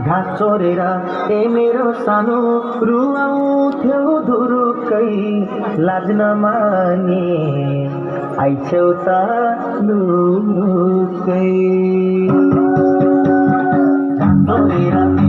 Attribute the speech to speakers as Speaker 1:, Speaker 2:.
Speaker 1: घाँस चोरेर मेरो सानो रुवाउँथ्यौ धुरुकै लाज नमाने आइछौ त लुकै। घाँस चोरेर